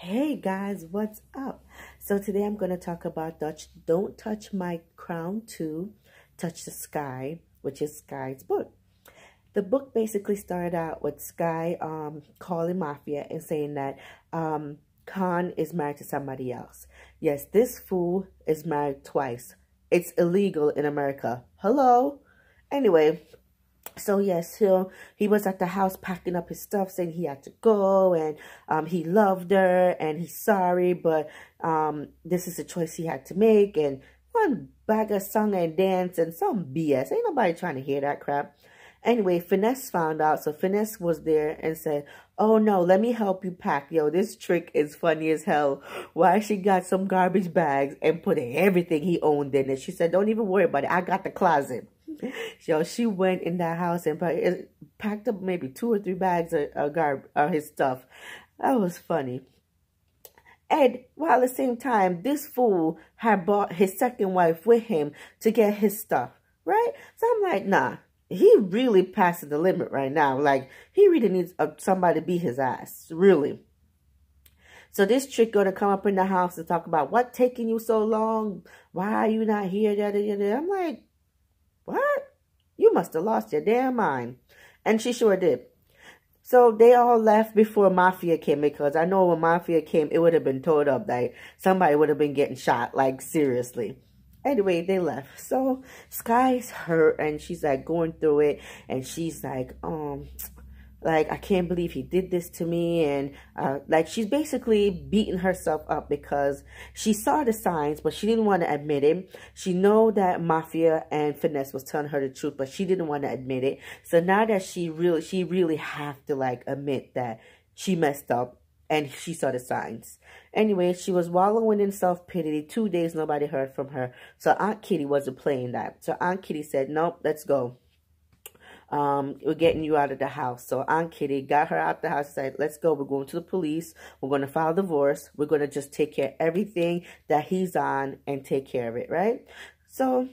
Hey guys, what's up? So today I'm going to talk about Don't Touch My Crown 2, Touch the Sky, which is Sky's book. The book basically started out with Sky calling Mafia and saying that Khan is married to somebody else. Yes, this fool is married twice. It's illegal in America. Hello? Anyway, so yes, he was at the house packing up his stuff, saying he had to go, and he loved her, and he's sorry, but this is a choice he had to make, and one bag of song and dance and some BS. Ain't nobody trying to hear that crap. Anyway, Finesse found out, so Finesse was there and said, "Oh no, let me help you pack. Yo, this trick is funny as hell. Why she got some garbage bags and put everything he owned in it." She said, "Don't even worry about it. I got the closet." So she went in that house and packed up maybe 2 or 3 bags of his stuff. That was funny. And while at the same time, this fool had brought his second wife with him to get his stuff, right? So I'm like, nah, he really passing the limit right now. Like, he really needs somebody to beat his ass, really. So this chick gonna come up in the house and talk about what taking you so long? Why are you not here? I'm like, what? You must have lost your damn mind. And she sure did. So they all left before Mafia came, because I know when Mafia came, it would have been tore up. Like, somebody would have been getting shot. Like, seriously. Anyway, they left. So Sky's hurt, and she's like going through it, and she's like, I can't believe he did this to me. And like, she's basically beating herself up because she saw the signs, but she didn't want to admit it. She know that Mafia and Finesse was telling her the truth, but she didn't want to admit it. So now that she really have to like admit that she messed up and she saw the signs. Anyway, she was wallowing in self-pity. 2 days nobody heard from her. So Aunt Kitty wasn't playing that. So Aunt Kitty said, "Nope, let's go. We're getting you out of the house." So Aunt Kitty got her out the house, said, "Let's go. We're going to the police. We're going to file divorce. We're going to just take care of everything that he's on and take care of it," right? So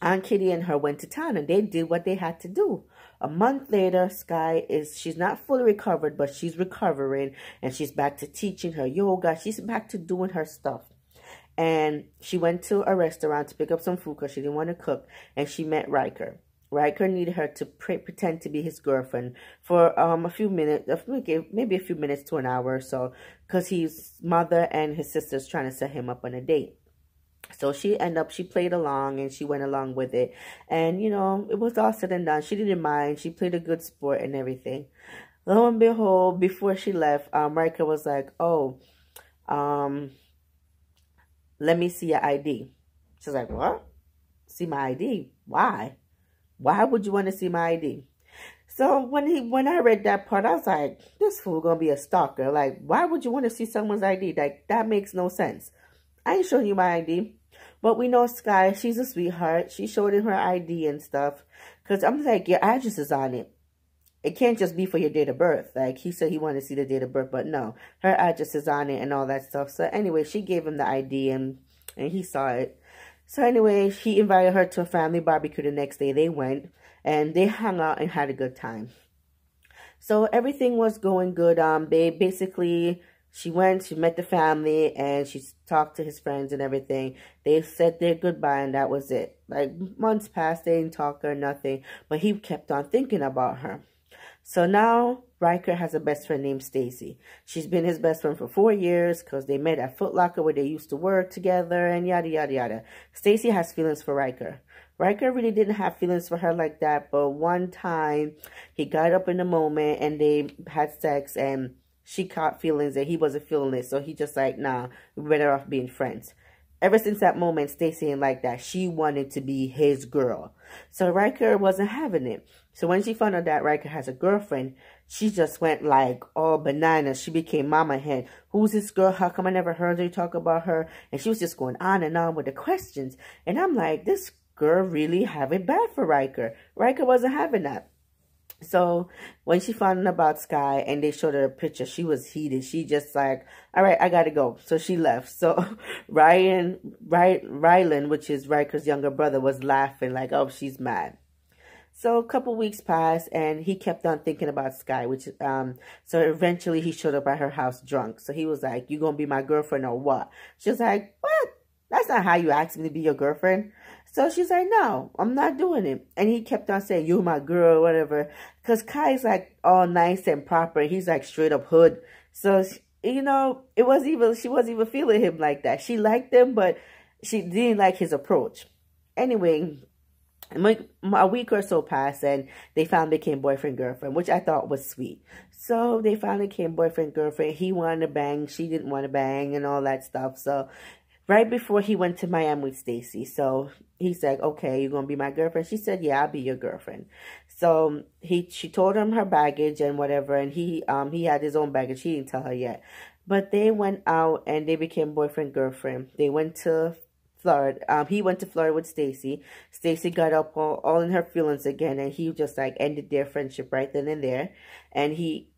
Aunt Kitty and her went to town, and they did what they had to do. A month later, she's not fully recovered, but she's recovering, and she's back to teaching her yoga. She's back to doing her stuff. And she went to a restaurant to pick up some food because she didn't want to cook, and she met Riker. Riker needed her to pretend to be his girlfriend for a few minutes, maybe a few minutes to an hour or so, because his mother and his sister's trying to set him up on a date. So she played along, and she went along with it. And, you know, it was all said and done. She didn't mind. She played a good sport and everything. Lo and behold, before she left, Riker was like, "Oh, let me see your ID." She's like, "What? See my ID? Why? Why would you want to see my ID?" So when I read that part, I was like, this fool gonna be a stalker. Like, why would you want to see someone's ID? Like, that makes no sense. I ain't showing you my ID. But we know Sky, she's a sweetheart. She showed him her ID and stuff. Because I'm like, your address is on it. It can't just be for your date of birth. Like, he said he wanted to see the date of birth, but no. Her address is on it and all that stuff. So anyway, she gave him the ID, and he saw it. So anyway, he invited her to a family barbecue the next day. They went, and they hung out and had a good time. So everything was going good. She met the family, and she talked to his friends and everything. They said their goodbye, and that was it. Like, months passed, they didn't talk or nothing, but he kept on thinking about her. So now Riker has a best friend named Stacy. She's been his best friend for 4 years because they met at Foot Locker where they used to work together and yada, yada, yada. Stacy has feelings for Riker. Riker really didn't have feelings for her like that, but one time he got up in the moment and they had sex, and she caught feelings and he wasn't feeling it. So he just like, nah, we're better off being friends. Ever since that moment, Stacy ain't like that. She wanted to be his girl. So Riker wasn't having it. So when she found out that Riker has a girlfriend, she just went like all bananas. She became mama hen. Who's this girl? How come I never heard you talk about her? And she was just going on and on with the questions. And I'm like, this girl really have it bad for Riker. Riker wasn't having that. So when she found out about Sky and they showed her a picture, she was heated. She just like, all right, I got to go. So she left. So Rylan, which is Riker's younger brother, was laughing like, oh, she's mad. So a couple weeks passed, and he kept on thinking about Sky, so eventually he showed up at her house drunk. So he was like, "You gonna be my girlfriend or what?" She was like, "What? That's not how you asked me to be your girlfriend." So she's like, "No, I'm not doing it." And he kept on saying, "You're my girl," whatever. Because Kai's like all nice and proper. He's like straight up hood. So, she wasn't even feeling him like that. She liked him, but she didn't like his approach. Anyway, a week or so passed, and they finally became boyfriend girlfriend, which I thought was sweet. So they finally became boyfriend girlfriend. He wanted to bang, she didn't want to bang, and all that stuff. So right before he went to Miami with Stacy, so he said, "Okay, you're gonna be my girlfriend?" She said, "Yeah, I'll be your girlfriend." So she told him her baggage and whatever, and he had his own baggage. He didn't tell her yet, but they went out and they became boyfriend girlfriend. They went to Florida. He went to Florida with Stacy. Stacy got up all in her feelings again, and he just like ended their friendship right then and there. And he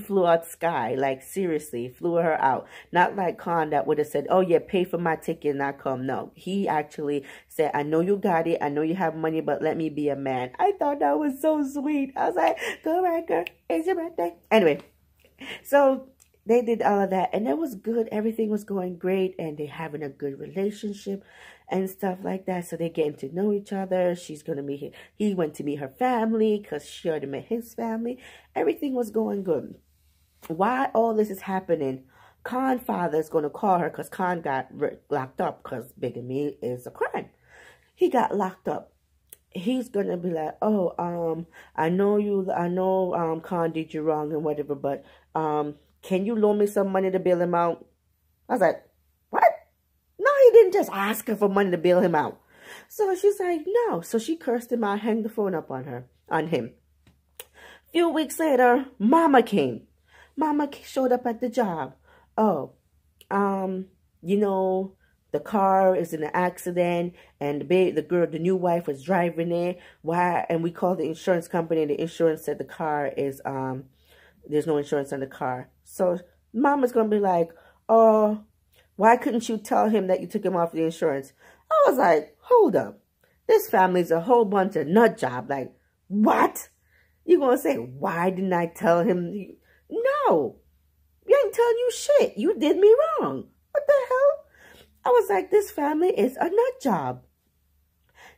flew out Sky, like seriously flew her out. Not like Khan that would have said, "Oh yeah, pay for my ticket and I come." No, he actually said, "I know you got it. I know you have money, but let me be a man." I thought that was so sweet. I was like, "Go right, girl. It's your birthday." Anyway, so they did all of that, and it was good. Everything was going great, and they're having a good relationship and stuff like that. So they're getting to know each other. She's going to meet him. He went to meet her family because she already met his family. Everything was going good. While all this is happening, Khan's father is going to call her because Khan got locked up because bigamy is a crime. He got locked up. He's going to be like, "Oh, I know, Khan did you wrong and whatever, but, can you loan me some money to bail him out?" I was like, "What?" No, he didn't just ask her for money to bail him out. So she's like, "No." So she cursed him out, hung the phone up on him. A few weeks later, Mama came. Mama showed up at the job. "Oh, the car is in an accident, and the new wife was driving it. Why?" And we called the insurance company, and the insurance said the car is, there's no insurance on the car. So Mama's going to be like, "Oh, why couldn't you tell him that you took him off the insurance?" I was like, "Hold up. This family's a whole bunch of nut job. Like, what? You going to say, why didn't I tell him?" No, you ain't telling you shit. You did me wrong. What the hell? I was like, this family is a nut job.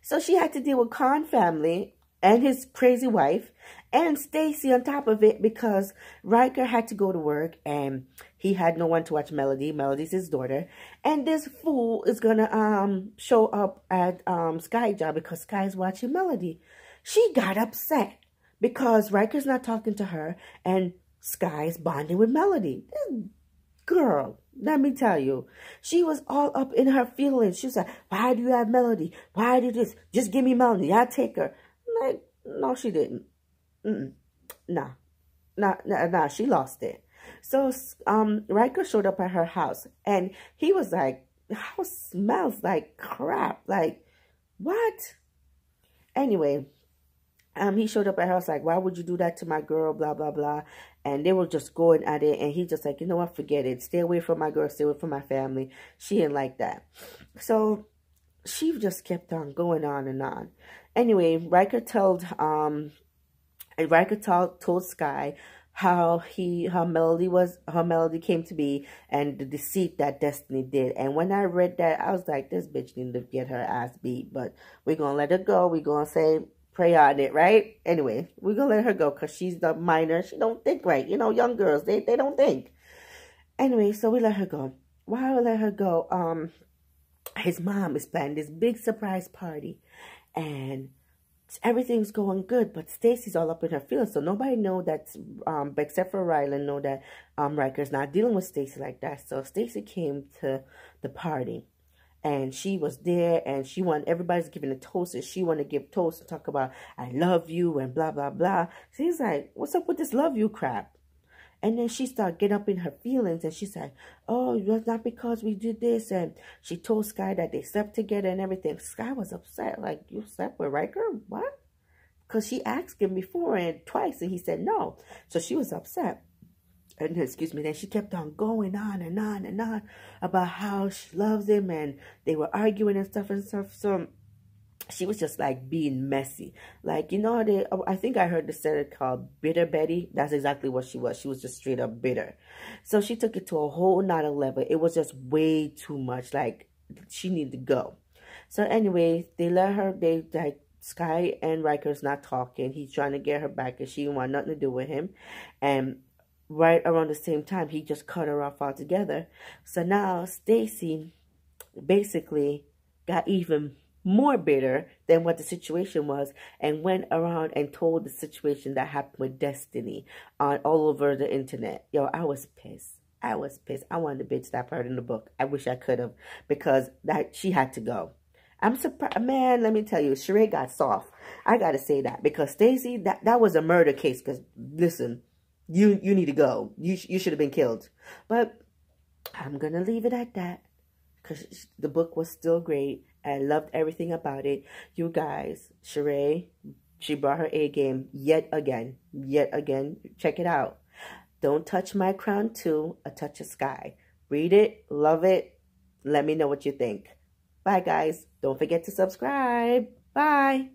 So she had to deal with Khan family and his crazy wife and Stacy on top of it because Riker had to go to work and he had no one to watch Melody. Melody's his daughter. And this fool is going to show up at Sky's job because Sky's watching Melody. She got upset because Riker's not talking to her and Sky's bonding with Melody. This girl, let me tell you, she was all up in her feelings. She was like, "Why do you have Melody? Why do this? Just give me Melody. I'll take her." I'm like, no, she didn't. Nah, she lost it. So Riker showed up at her house, and he was like, "The house smells like crap." Like, what? Anyway, he showed up at her house like, "Why would you do that to my girl?" Blah, blah, blah. And they were just going at it. And he just like, "You know what? Forget it. Stay away from my girl. Stay away from my family." She didn't like that. So she just kept on going on and on. Anyway, Riker told Sky how Melody came to be and the deceit that Destiny did. And when I read that, I was like, this bitch needs to get her ass beat. But we're going to let her go. We're going to say, pray on it, right? Anyway, we're going to let her go because she's the minor. She don't think right. You know, young girls, they don't think. Anyway, so we let her go. While we let her go, his mom is planning this big surprise party. And everything's going good, but Stacy's all up in her feelings. So nobody know that, except for Rylan, know that Riker's not dealing with Stacy like that. So Stacy came to the party, and she was there, and everybody's giving a toast, and she wanted to give toast and talk about, "I love you," and blah, blah, blah. So he's like, "What's up with this love you crap?" And then she started getting up in her feelings, and she said, "Oh, it was not because we did this." And she told Sky that they slept together and everything. Sky was upset. Like, "You slept with Riker? What?" Because she asked him before and twice, and he said no. So she was upset. And then she kept on going on and on and on about how she loves him, and they were arguing and stuff. So she was just like being messy. Like, you know, I think I heard the series called Bitter Betty. That's exactly what she was. She was just straight up bitter. So she took it to a whole nother level. It was just way too much. Like, she needed to go. So anyway, they let her, like, Sky and Riker's not talking. He's trying to get her back because she didn't want nothing to do with him. And right around the same time, he just cut her off altogether. So now Stacy basically got even more bitter than what the situation was, and went around and told the situation that happened with Destiny on all over the internet. Yo, I was pissed. I was pissed. I wanted to bitch that part in the book. I wish I could have, because that she had to go. I'm surprised, man. Let me tell you, Charae got soft. I gotta say that, because Stacy, that was a murder case. Because listen, you need to go. You should have been killed. But I'm gonna leave it at that, because the book was still great. I loved everything about it. You guys, Charae, she brought her A game yet again. Yet again. Check it out. Don't Touch My Crown 2, A Touch of Sky. Read it. Love it. Let me know what you think. Bye, guys. Don't forget to subscribe. Bye.